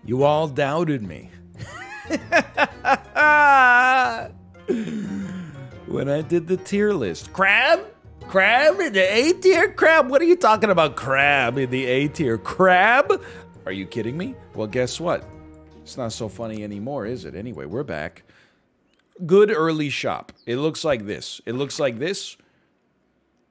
You all doubted me. When I did the tier list. Crab? Crab in the A tier? Crab? What are you talking about? Crab in the A tier? Crab? Are you kidding me? Well, guess what? It's not so funny anymore, is it? Anyway, we're back. Good early shop. It looks like this. It looks like this.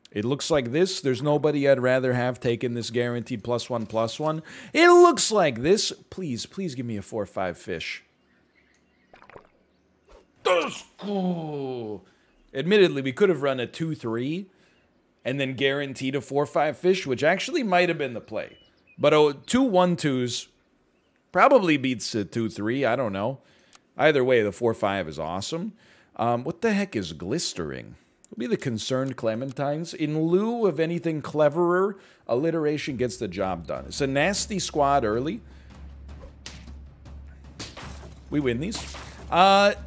It looks like this. There's nobody I'd rather have taken this guaranteed +1/+1. It looks like this. Please, please give me a 4/5 fish. Admittedly, we could have run a 2/3 and then guaranteed a 4/5 fish, which actually might have been the play. But 2 1/2s probably beats a 2/3. I don't know. Either way, the 4/5 is awesome. What the heck is glistering? It'll be the concerned clementines. In lieu of anything cleverer, alliteration gets the job done. It's a nasty squad early. We win these. I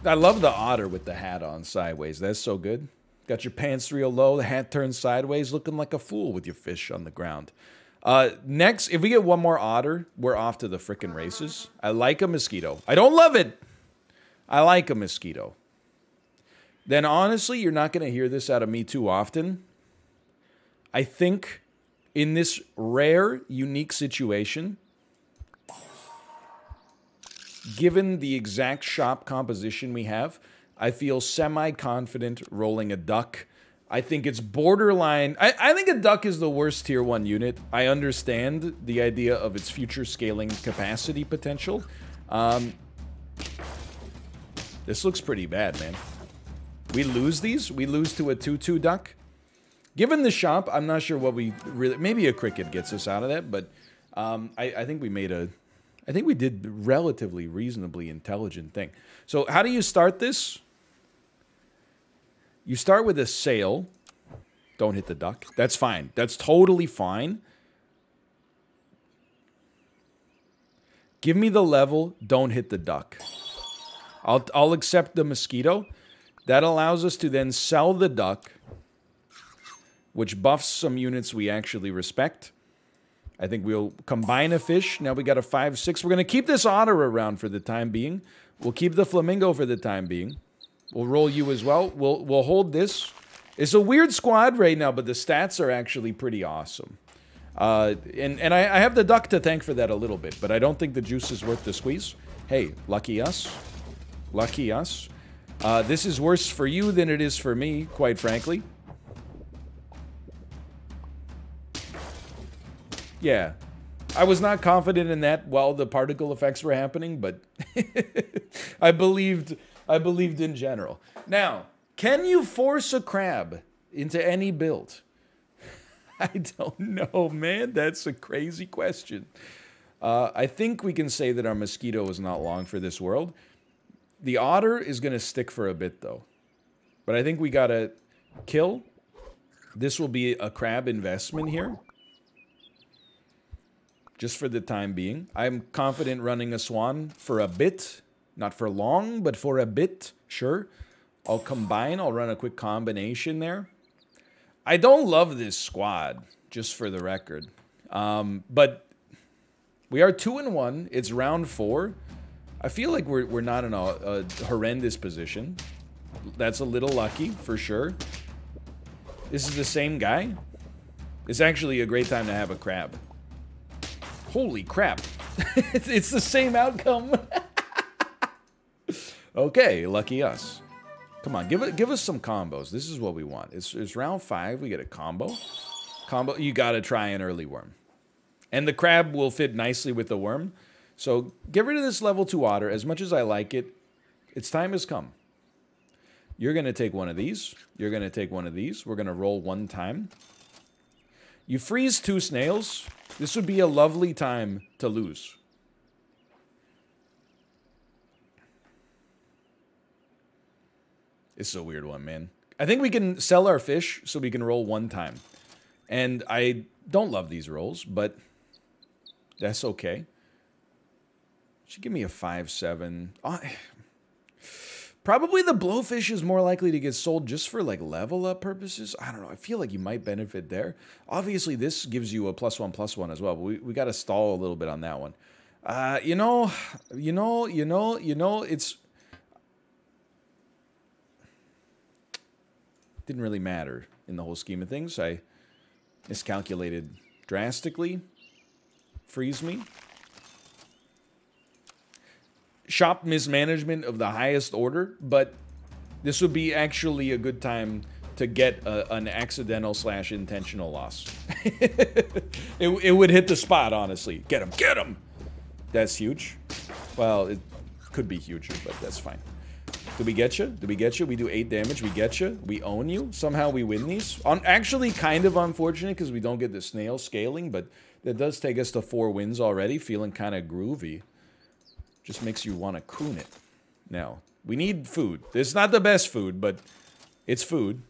love the otter with the hat on sideways. That's so good. Got your pants real low, the hat turned sideways, looking like a fool with your fish on the ground. Next, if we get one more otter, we're off to the frickin' races. I like a mosquito. I don't love it. I like a mosquito. Then honestly, you're not going to hear this out of me too often. I think in this rare, unique situation, given the exact shop composition we have, I feel semi-confident rolling a duck. I think it's borderline. I think a duck is the worst tier 1 unit. I understand the idea of its future scaling capacity potential. This looks pretty bad, man. We lose these? We lose to a 2/2 duck? Given the shop, I'm not sure what we really... Maybe a cricket gets us out of that, but I think we made a... I think we did a relatively reasonably intelligent thing. So how do you start this? You start with a sail. Don't hit the duck. That's fine. That's totally fine. Give me the level. Don't hit the duck. I'll accept the mosquito. That allows us to then sell the duck, which buffs some units we actually respect. I think we'll combine a fish. Now we got a 5/6. We're going to keep this otter around for the time being. We'll keep the flamingo for the time being. We'll roll you as well. We'll hold this. It's a weird squad right now, but the stats are actually pretty awesome. And I have the duck to thank for that a little bit, but I don't think the juice is worth the squeeze. Hey, lucky us. Lucky us. This is worse for you than it is for me, quite frankly. Yeah. I was not confident in that while the particle effects were happening, but I believed in general. Now, can you force a crab into any build? I don't know, man. That's a crazy question. I think we can say that our mosquito is not long for this world. The otter is going to stick for a bit, though. But I think we got to kill. This will be a crab investment here. Just for the time being. I'm confident running a swan for a bit. Not for long, but for a bit. Sure. I'll combine. I'll run a quick combination there. I don't love this squad, just for the record. But we are 2-1. It's round 4. I feel like we're not in a horrendous position. That's a little lucky, for sure. This is the same guy. It's actually a great time to have a crab. Holy crap. It's the same outcome. Okay, lucky us. Come on, give us some combos. This is what we want. It's round 5. We get a combo. You gotta try an early worm. And the crab will fit nicely with the worm. So get rid of this level 2 otter. As much as I like it, its time has come. You're going to take one of these. You're going to take one of these. We're going to roll 1 time. You freeze 2 snails. This would be a lovely time to lose. It's a weird one, man. I think we can sell our fish so we can roll 1 time. And I don't love these rolls, but that's okay. Should give me a 5/7. Probably the blowfish is more likely to get sold just for like level up purposes. I don't know. I feel like you might benefit there. Obviously, this gives you a +1/+1 as well, but we got to stall a little bit on that one. It's didn't really matter in the whole scheme of things. I miscalculated drastically. Freeze me. Shop mismanagement of the highest order, but this would be actually a good time to get an accidental / intentional loss. it would hit the spot, honestly. Get him, get him! That's huge. Well, it could be huger, but that's fine. Did we get you? Did we get you? We do 8 damage. We get you. We own you. Somehow we win these. Actually, kind of unfortunate because we don't get the snail scaling, but that does take us to 4 wins already. Feeling kind of groovy. Just makes you want to coon it. Now, we need food. It's not the best food, but it's food.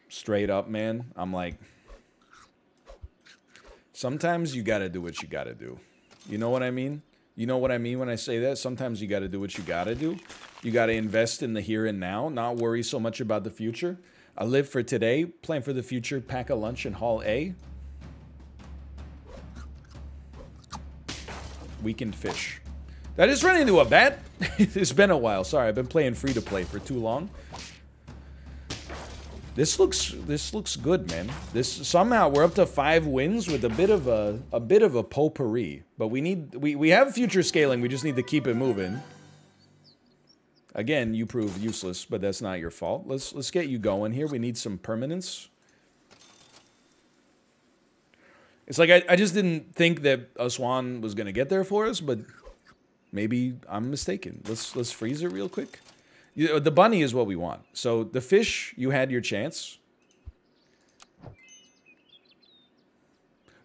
Straight up, man. I'm like, sometimes you gotta do what you gotta do. You know what I mean? You know what I mean when I say that? Sometimes you gotta do what you gotta do. You gotta invest in the here and now, not worry so much about the future. I live for today, plan for the future, pack a lunch in Hall A. Weekend fish. That is running into a bat. It's been a while. Sorry, I've been playing free to play for too long. This looks good, man. This somehow we're up to 5 wins with a bit of a potpourri. But we have future scaling. We just need to keep it moving. Again, you prove useless, but that's not your fault. Let's get you going here. We need some permanence. It's like I just didn't think that a swan was gonna get there for us, but maybe I'm mistaken. Let's freeze it real quick. The bunny is what we want. So the fish, you had your chance.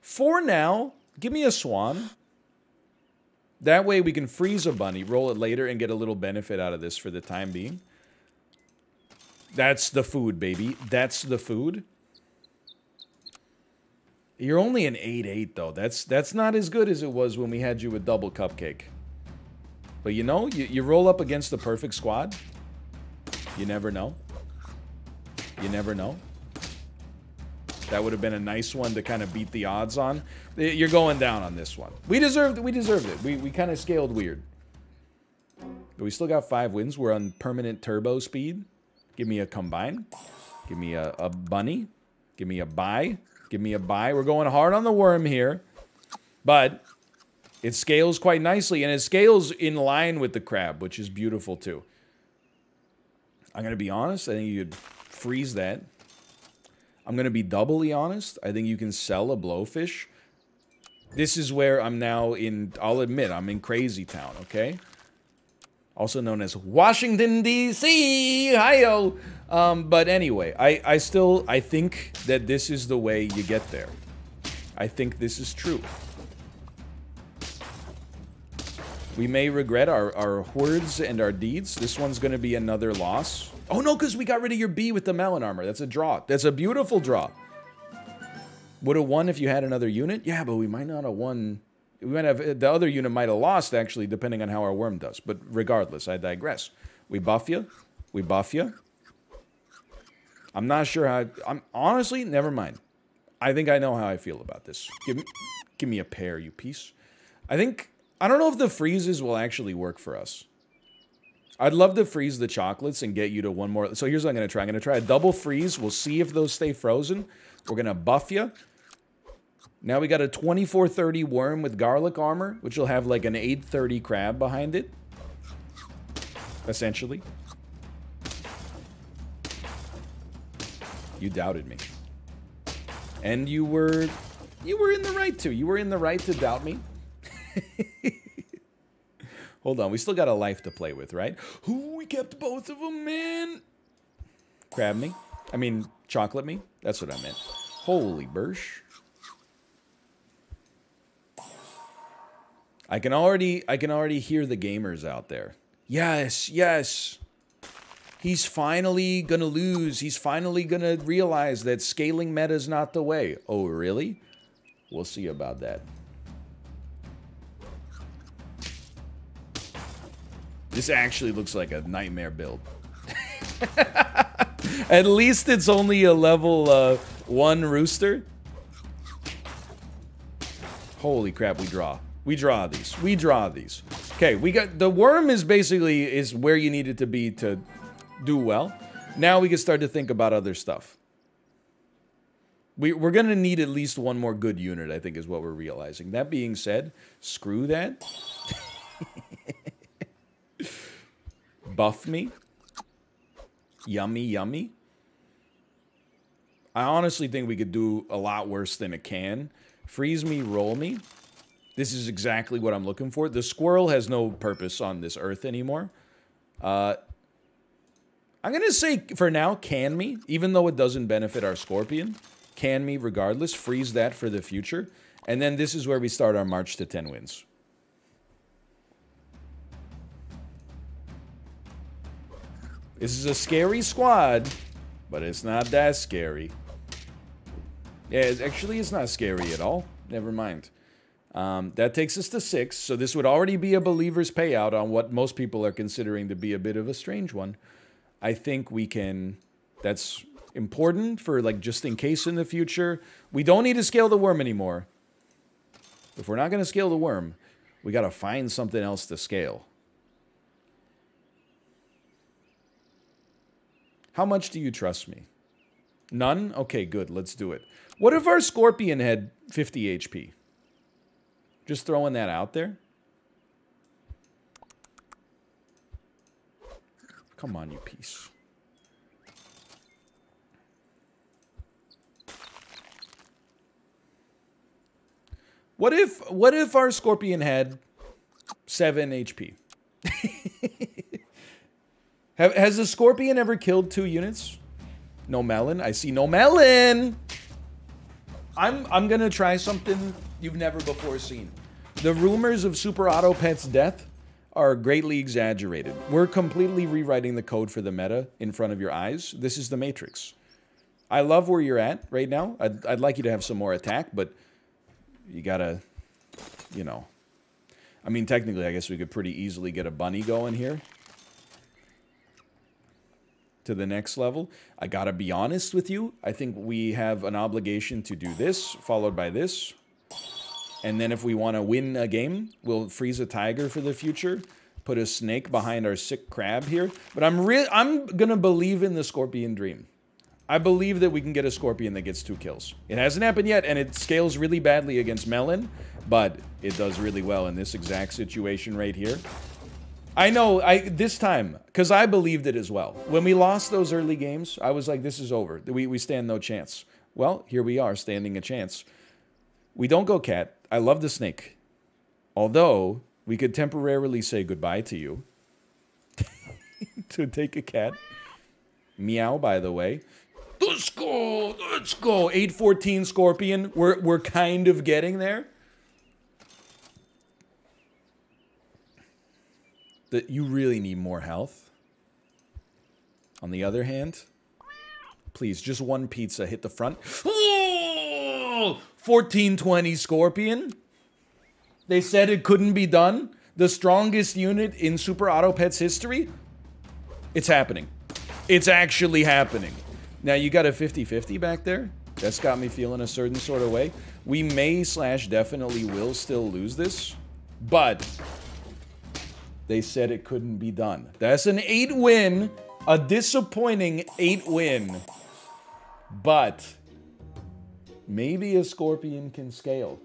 For now, give me a swan. That way we can freeze a bunny, roll it later, and get a little benefit out of this for the time being. That's the food, baby. That's the food. You're only an 8-8, though. That's not as good as it was when we had you with double cupcake. But you know, you roll up against the perfect squad. You never know. You never know. That would have been a nice one to kind of beat the odds on. You're going down on this one. We deserved it. We kind of scaled weird. But we still got 5 wins. We're on permanent turbo speed. Give me a combine. Give me a bunny. Give me a buy. Give me a buy. We're going hard on the worm here. But it scales quite nicely. And it scales in line with the crab, which is beautiful too. I'm going to be honest. I think you could freeze that. I'm going to be doubly honest. I think you can sell a blowfish. This is where I'm now in, I'll admit, I'm in Crazy Town, okay? Also known as Washington, D.C. Hi-yo! But anyway, I think that this is the way you get there. I think this is true. We may regret our words and our deeds. This one's going to be another loss. Oh, no, because we got rid of your bee with the melon armor. That's a draw. That's a beautiful draw. Would have won if you had another unit? Yeah, but we might not have won. We might have, the other unit might have lost, actually, depending on how our worm does. But regardless, I digress. We buff you. We buff you. I'm not sure how... honestly, never mind. I think I know how I feel about this. Give me a pair, you piece. I don't know if the freezes will actually work for us. I'd love to freeze the chocolates and get you to one more. So here's what I'm going to try. I'm going to try a double freeze. We'll see if those stay frozen. We're going to buff you. Now we got a 2430 worm with garlic armor, which will have like an 830 crab behind it. Essentially. You doubted me. And you were in the right to. You were in the right to doubt me. Hold on, we still got a life to play with, right? Ooh, we kept both of them, man. Crab me. I mean, chocolate me. That's what I meant. Holy bursh. I can already hear the gamers out there. Yes, yes. He's finally gonna lose. He's finally gonna realize that scaling meta is not the way. Oh, really? We'll see about that. This actually looks like a nightmare build. At least it's only a level One rooster. Holy crap, we draw. We draw these. We draw these. Okay, we got... The worm is basically is where you need it to be to do well. Now we can start to think about other stuff. We're going to need at least one more good unit, I think, is what we're realizing. That being said, screw that. Buff me. Yummy, yummy. I honestly think we could do a lot worse than a can. Freeze me, roll me. This is exactly what I'm looking for. The squirrel has no purpose on this earth anymore. I'm going to say, for now, can me, even though it doesn't benefit our scorpion. Can me regardless. Freeze that for the future. And then this is where we start our march to 10 wins. This is a scary squad, but it's not that scary. Yeah, actually, it's not scary at all. Never mind. That takes us to 6, so this would already be a believer's payout on what most people are considering to be a bit of a strange one. I think we can... That's important for, like, just in case in the future. We don't need to scale the worm anymore. If we're not going to scale the worm, we got to find something else to scale. How much do you trust me? None? Okay, good. Let's do it. What if our scorpion had 50 HP? Just throwing that out there. Come on, you piece. What if our scorpion had 7 HP? Has a scorpion ever killed 2 units? No melon. I see no melon. I'm gonna try something you've never before seen. The rumors of Super Auto Pet's death are greatly exaggerated. We're completely rewriting the code for the meta in front of your eyes. This is the Matrix. I love where you're at right now. I'd like you to have some more attack, but you gotta, you know. I mean, technically, I guess we could pretty easily get a bunny going here. To the next level. I gotta be honest with you. I think we have an obligation to do this, followed by this. And then if we want to win a game, we'll freeze a tiger for the future. Put a snake behind our sick crab here. But I'm gonna believe in the scorpion dream. I believe that we can get a scorpion that gets 2 kills. It hasn't happened yet, and it scales really badly against melon. But it does really well in this exact situation right here. I know, this time, because I believed it as well. When we lost those early games, I was like, this is over. We stand no chance. Well, here we are, standing a chance. We don't go cat. I love the snake. Although, we could temporarily say goodbye to you. To take a cat. Meow, by the way. Let's go! Let's go! 814 scorpion. We're kind of getting there. That you really need more health. On the other hand, please, just one pizza hit the front. Oh! 1420 scorpion. They said it couldn't be done. The strongest unit in Super Auto Pets history. It's happening. It's actually happening. Now, you got a 50-50 back there. That's got me feeling a certain sort of way. We may / definitely will still lose this. But... they said it couldn't be done. That's an 8-win. A disappointing 8-win. But maybe a scorpion can scale.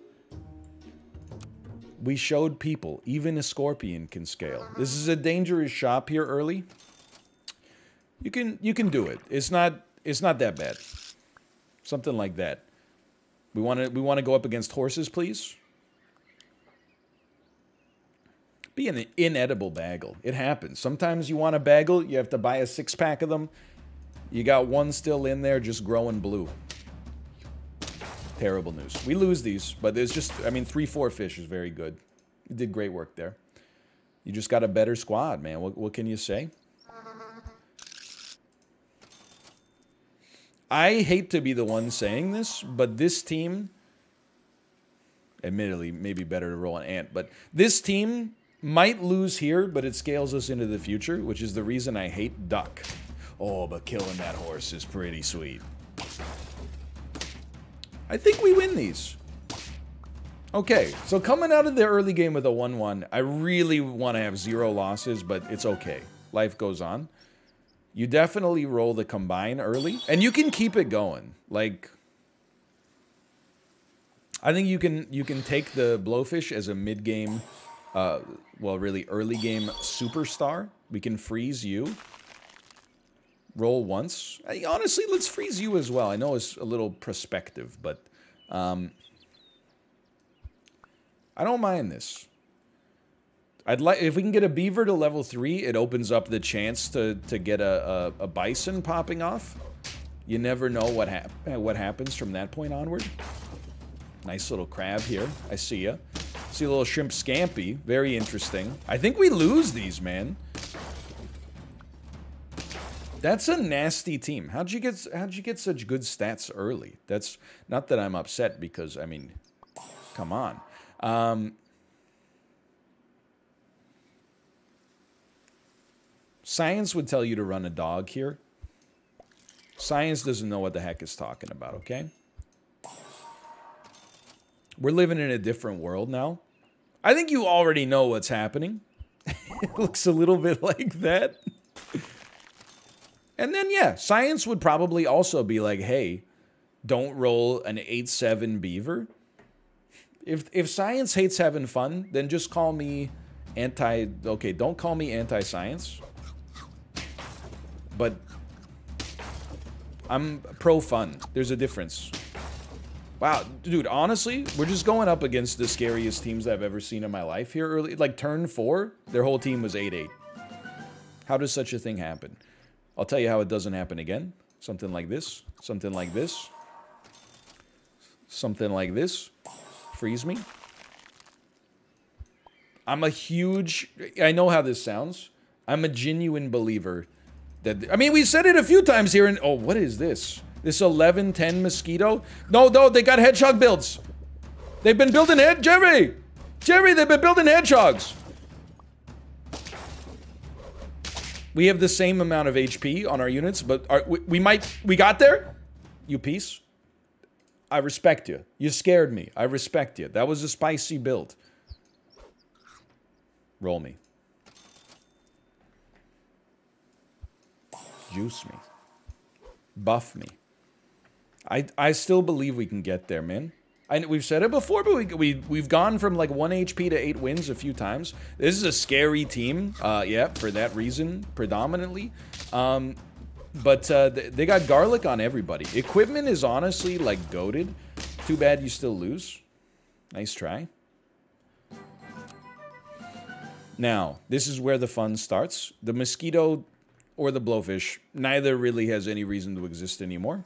We showed people, even a scorpion can scale. This is a dangerous shop here early. You can do it. It's not that bad. Something like that. We want to go up against horses, please. Be an inedible bagel. It happens. Sometimes you want a bagel, you have to buy a 6-pack of them. You got one still in there just growing blue. Terrible news. We lose these, but there's just, I mean, 3-4 fish is very good. You did great work there. You just got a better squad, man. What can you say? I hate to be the one saying this, but this team, admittedly, maybe better to roll an ant, but this team might lose here, but it scales us into the future, which is the reason I hate duck. Oh, but killing that horse is pretty sweet. I think we win these. Okay, so coming out of the early game with a 1-1, I really want to have 0 losses, but it's okay. Life goes on. You definitely roll the combine early, and you can keep it going. Like, I think you can take the Blowfish as a mid-game, well, really early game superstar. We can freeze you. Roll once. Honestly, let's freeze you as well. I know it's a little prospective, but I don't mind this. I'd like, if we can get a beaver to level 3, it opens up the chance to get a bison popping off. You never know what happens from that point onward. Nice little crab here. I see ya. See a little shrimp scampi. Very interesting. I think we lose these, man. That's a nasty team. How'd you get such good stats early? That's not that I'm upset because, I mean, come on. Science would tell you to run a dog here. Science doesn't know what the heck it's talking about, okay? We're living in a different world now. I think you already know what's happening. It looks a little bit like that. And then, yeah, science would probably also be like, hey, don't roll an 8-7 beaver. If science hates having fun, then just call me okay, don't call me anti-science. But I'm pro-fun. There's a difference. Wow, dude, honestly, we're just going up against the scariest teams I've ever seen in my life here early. Like, turn 4, their whole team was 8-8. How does such a thing happen? I'll tell you how it doesn't happen again. Something like this. Something like this. Something like this. Freeze me. I'm a huge... I know how this sounds. I'm a genuine believer that... I mean, we said it a few times here and... Oh, what is this? This 11-10 mosquito? No, they got hedgehog builds. They've been building Jerry, they've been building hedgehogs. We have the same amount of HP on our units, but we got there? You piece. I respect you. You scared me. I respect you. That was a spicy build. Roll me. Juice me. Buff me. I still believe we can get there, man. We've said it before, but we've gone from like 1 HP to 8 wins a few times. This is a scary team, yeah, for that reason, predominantly. But they got garlic on everybody. Equipment is honestly, like, goated. Too bad you still lose. Nice try. Now, this is where the fun starts. The mosquito or the blowfish, neither really has any reason to exist anymore.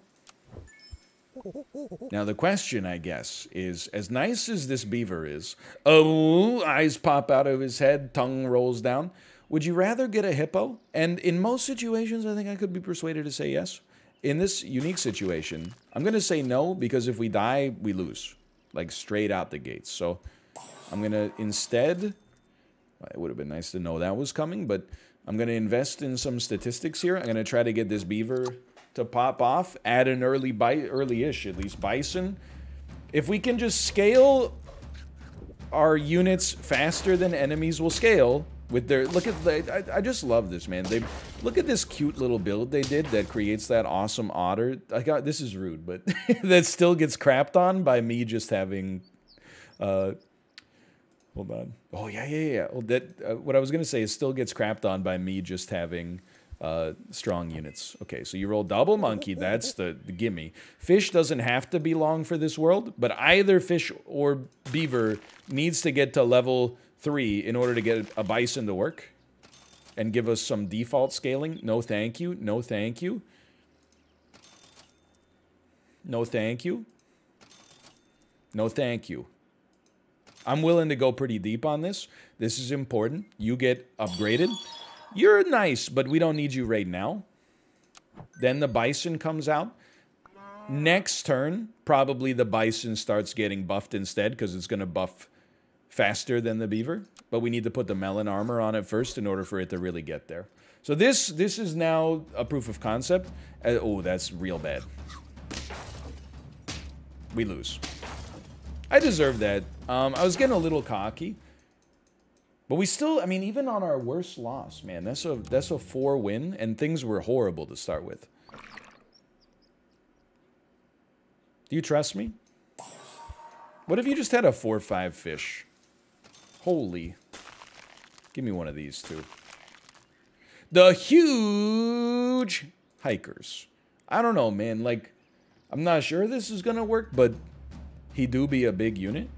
Now, the question, I guess, is, as nice as this beaver is, oh, eyes pop out of his head, tongue rolls down, would you rather get a hippo? And in most situations, I think I could be persuaded to say yes. In this unique situation, I'm going to say no, because if we die, we lose. Like, straight out the gates. So, I'm going to instead... It would have been nice to know that was coming, but I'm going to invest in some statistics here. I'm going to try to get this beaver to pop off, add an early-ish, at least, bison. If we can just scale our units faster than enemies will scale with their... Look at... I just love this, man. Look at this cute little build they did that creates that awesome otter. This is rude, but that still gets crapped on by me just having... Hold on. Oh, yeah. Well, what I was going to say is still gets crapped on by me just having strong units. Okay, so you roll double monkey. That's the gimme. Fish doesn't have to be long for this world, but either fish or beaver needs to get to level 3 in order to get a bison to work and give us some default scaling. No, thank you. No, thank you. No, thank you. No, thank you. I'm willing to go pretty deep on this. This is important. You get upgraded. You're nice, but we don't need you right now. Then the bison comes out. Next turn, probably the bison starts getting buffed instead because it's going to buff faster than the beaver. But we need to put the melon armor on it first in order for it to really get there. So this is now a proof of concept. Oh, that's real bad. We lose. I deserve that. I was getting a little cocky. But we still, I mean, even on our worst loss, man, that's a 4 win, and things were horrible to start with. Do you trust me? What if you just had a 4-5 fish? Holy. Give me one of these, too. The huge hikers. I don't know, man. Like, I'm not sure this is going to work, but he do be a big unit.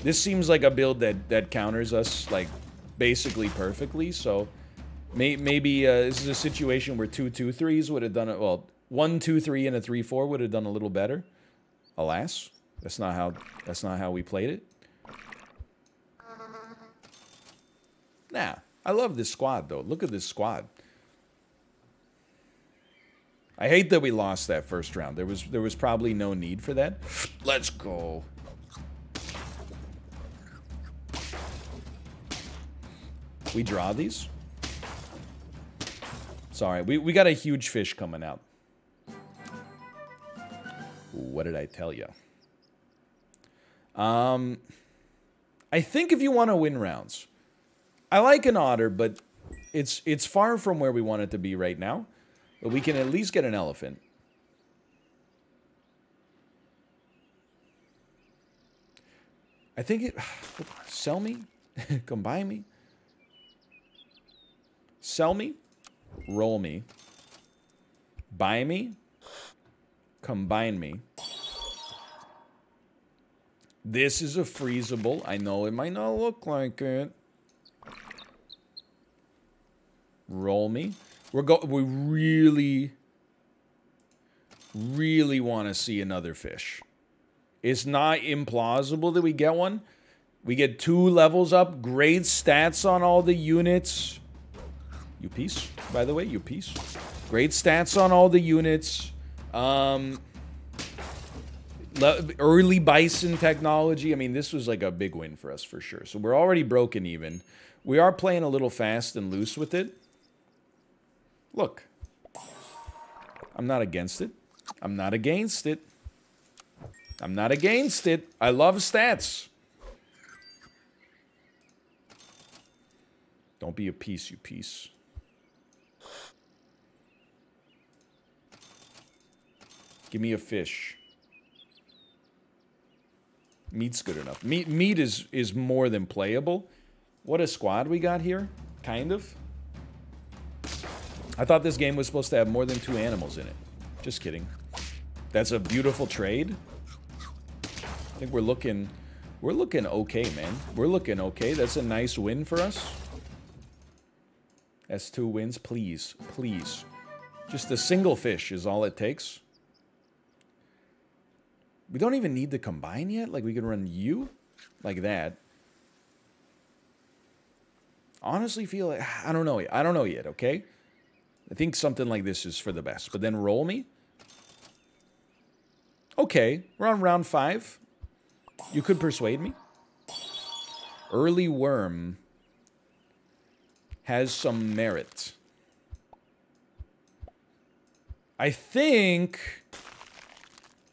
This seems like a build that counters us, like, basically perfectly. So, maybe this is a situation where 2-2-3s would have done it. Well, 1-2-3 and a 3-4 would have done a little better. Alas, that's not how we played it. Nah, I love this squad though. Look at this squad. I hate that we lost that first round. There was probably no need for that. Let's go. We draw these? Sorry, we got a huge fish coming out. What did I tell you? I think if you want to win rounds, I like an otter, but it's far from where we want it to be right now. But we can at least get an elephant. I think it... Sell me? Combine me? Sell me? Roll me? Buy me? Combine me? This is a freezable. I know it might not look like it. Roll me? We really want to see another fish. It's not implausible that we get one. We get 2 levels up. Great stats on all the units. You piece, by the way, you piece. Great stats on all the units. Early bison technology. I mean, this was like a big win for us for sure. So we're already broken even. We are playing a little fast and loose with it. Look. I'm not against it. I'm not against it. I'm not against it. I love stats. Don't be a piece, you piece. Give me a fish. Meat's good enough. Meat is more than playable. What a squad we got here. Kind of. I thought this game was supposed to have more than 2 animals in it. Just kidding. That's a beautiful trade. I think we're looking okay, man. We're looking okay. That's a nice win for us. That's 2 wins. Please. Please. Just a single fish is all it takes. We don't even need to combine yet. Like, we can run you like that. Honestly feel like... I don't know. I don't know yet, okay? I think something like this is for the best. But then roll me. Okay. We're on round 5. You could persuade me. Early worm has some merit. I think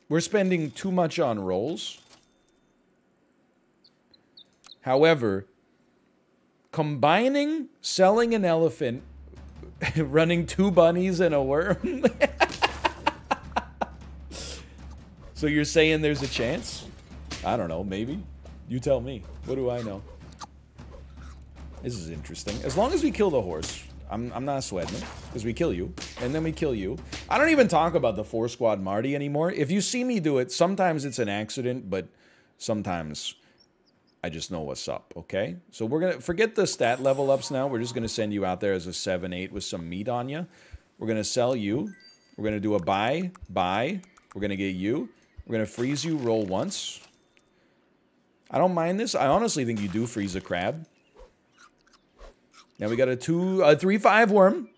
we're spending too much on rolls. However, combining, selling an elephant, running 2 bunnies and a worm. So you're saying there's a chance? I don't know, maybe. You tell me. What do I know? This is interesting. As long as we kill the horse, I'm not sweating it. Because we kill you, and then we kill you. I don't even talk about the 4-squad Marty anymore. If you see me do it, sometimes it's an accident, but sometimes I just know what's up, okay? So we're going to forget the stat level ups now. We're just going to send you out there as a 7-8 with some meat on you. We're going to sell you. We're going to do a buy. We're going to get you. We're going to freeze you, roll once. I don't mind this. I honestly think you do freeze a crab. Now we got a 3-5 worm.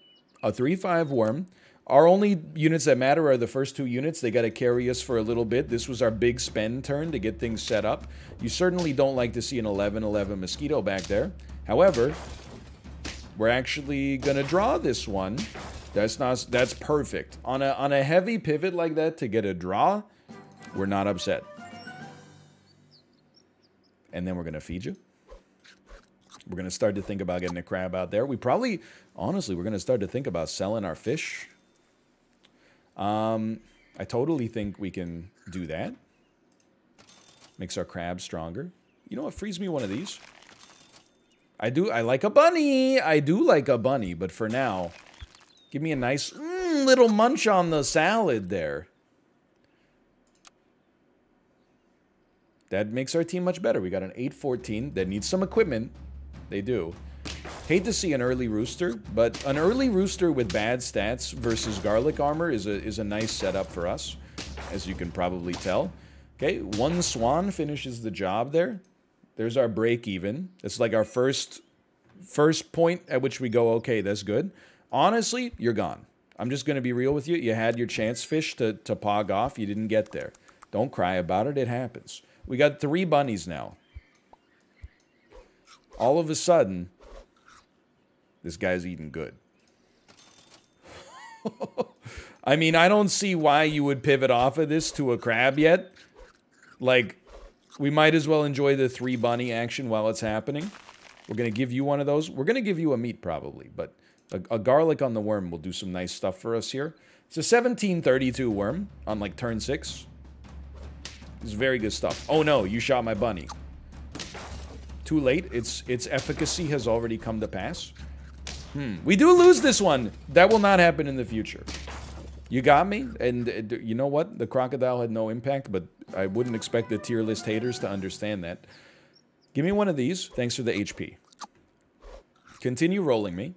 A 3-5 worm. Our only units that matter are the first 2 units. They got to carry us for a little bit. This was our big spend turn to get things set up. You certainly don't like to see an 11-11 mosquito back there. However, we're actually going to draw this one. That's perfect. On a heavy pivot like that to get a draw, We're not upset. And then we're going to feed you. We're going to start to think about getting a crab out there. We probably, honestly, we're going to start to think about selling our fish. I totally think we can do that. Makes our crab stronger. You know what? Freeze me one of these. I like a bunny. I do like a bunny, but for now, give me a nice little munch on the salad there. That makes our team much better. We got an 8-14 that needs some equipment. They do. Hate to see an early rooster, but an early rooster with bad stats versus garlic armor is a nice setup for us, as you can probably tell. Okay, one swan finishes the job there. There's our break even. It's like our first point at which we go, okay, that's good. Honestly, you're gone. I'm just going to be real with you. You had your chance fish to pog off. You didn't get there. Don't cry about it. It happens. We got 3 bunnies now. All of a sudden, this guy's eating good. I mean, I don't see why you would pivot off of this to a crab yet. Like, we might as well enjoy the 3 bunny action while it's happening. We're going to give you one of those. We're going to give you a meat probably, but a garlic on the worm will do some nice stuff for us here. It's a 1732 worm on like turn 6. It's very good stuff. Oh no, you shot my bunny. Too late. Its efficacy has already come to pass. We do lose this one. That will not happen in the future. You got me? And you know what? The crocodile had no impact, but I wouldn't expect the tier list haters to understand that. Give me one of these. Thanks for the HP. Continue rolling me.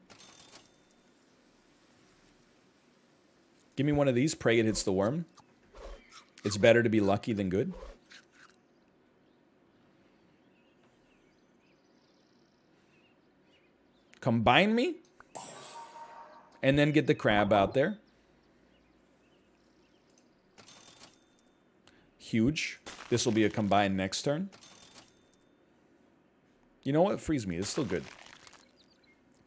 Give me one of these. Pray it hits the worm. It's better to be lucky than good. Combine me. And then get the crab out there. Huge. This will be a combine next turn. You know what? Freeze me. It's still good.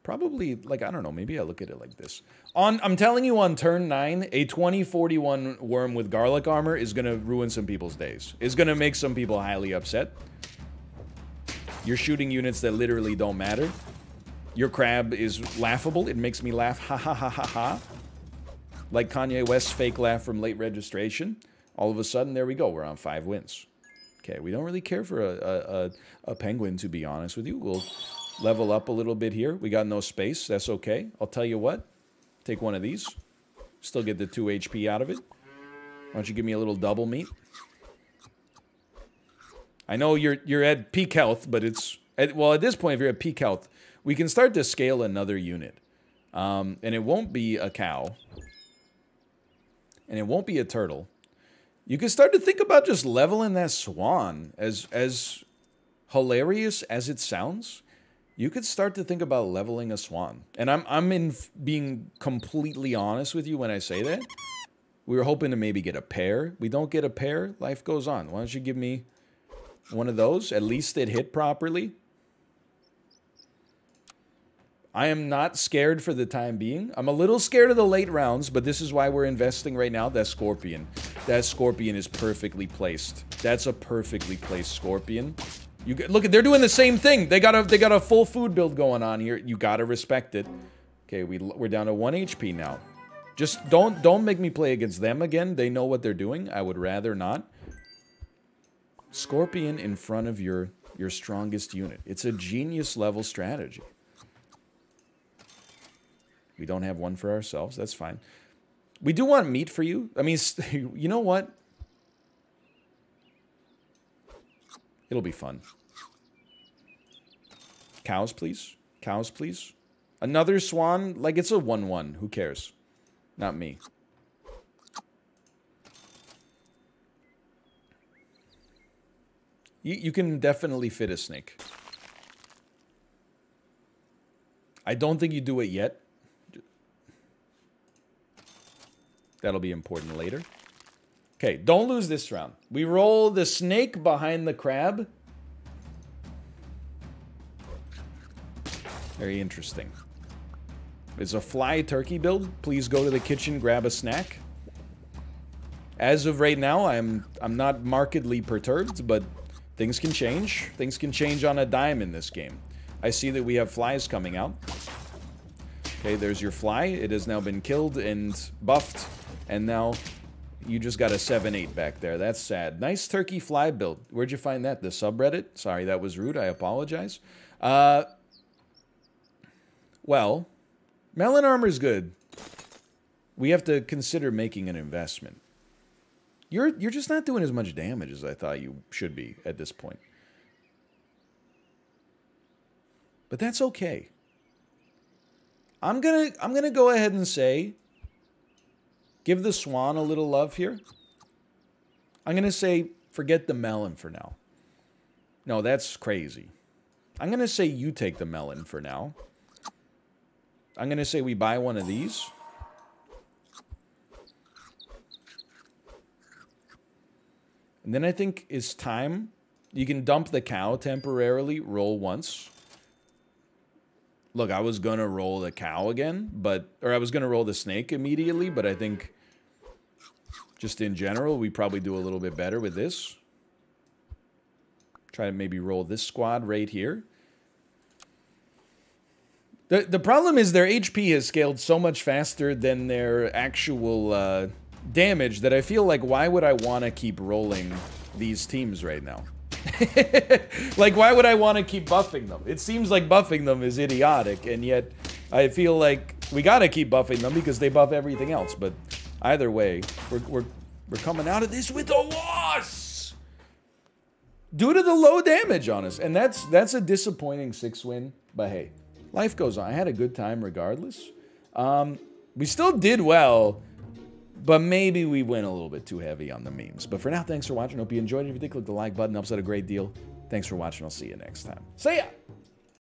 Probably, like, I don't know. Maybe I look at it like this. I'm telling you, on turn 9, a 2041 worm with garlic armor is going to ruin some people's days. It's going to make some people highly upset. You're shooting units that literally don't matter. Your crab is laughable. It makes me laugh. Ha ha ha ha ha. Like Kanye West's fake laugh from late registration. All of a sudden, there we go. We're on 5 wins. Okay, we don't really care for a penguin, to be honest with you. We'll level up a little bit here. We got no space. That's okay. I'll tell you what. Take one of these. Still get the 2 HP out of it. Why don't you give me a little double meat? I know you're at peak health, but it's... well, at this point, if you're at peak health, we can start to scale another unit. And it won't be a cow. And it won't be a turtle. You can start to think about just leveling that swan. As hilarious as it sounds, you could start to think about leveling a swan. And I'm being completely honest with you when I say that. We were hoping to maybe get a pair. We don't get a pair, life goes on. Why don't you give me one of those? At least it hit properly. I am not scared for the time being. I'm a little scared of the late rounds, but this is why we're investing right now. That scorpion. That scorpion is perfectly placed. That's a perfectly placed scorpion. Look, they're doing the same thing. They got a full food build going on here. You gotta respect it. Okay, we're down to 1 HP now. Just don't make me play against them again. They know what they're doing. I would rather not. Scorpion in front of your strongest unit. It's a genius level strategy. We don't have one for ourselves. That's fine. We do want meat for you. I mean, you know what? It'll be fun. Cows, please. Cows, please. Another swan. Like, it's a 1-1. Who cares? Not me. You can definitely fit a snake. I don't think you do it yet. That'll be important later. Okay, don't lose this round. We roll the snake behind the crab. Very interesting. It's a fly turkey build. Please go to the kitchen, grab a snack. As of right now, I'm not markedly perturbed, but things can change. Things can change on a dime in this game. I see that we have flies coming out. Okay, there's your fly. It has now been killed and buffed, and now you just got a 7-8 back there. That's sad. Nice turkey fly build. Where'd you find that? The subreddit? Sorry, that was rude. I apologize. Well, melon armor's good. We have to consider making an investment. You're just not doing as much damage as I thought you should be at this point. But that's okay. I'm gonna go ahead and say, give the swan a little love here. I'm gonna say, forget the melon for now. No, that's crazy. I'm gonna say you take the melon for now. I'm gonna say we buy one of these. And then I think it's time. You can dump the cow temporarily, roll once. Look, I was going to roll the cow again, or I was going to roll the snake immediately, but I think just in general, we probably do a little bit better with this. Try to maybe roll this squad right here. The problem is their HP has scaled so much faster than their actual damage that I feel like, why would I want to keep rolling these teams right now? Like, why would I want to keep buffing them? It seems like buffing them is idiotic, and yet I feel like we gotta keep buffing them because they buff everything else. But either way, we're coming out of this with a loss due to the low damage on us, and that's a disappointing 6-win. But hey, life goes on. I had a good time regardless. We still did well. But maybe we went a little bit too heavy on the memes. But for now, thanks for watching. Hope you enjoyed it. If you did, click the like button. Helps out a great deal. Thanks for watching. I'll see you next time. See ya!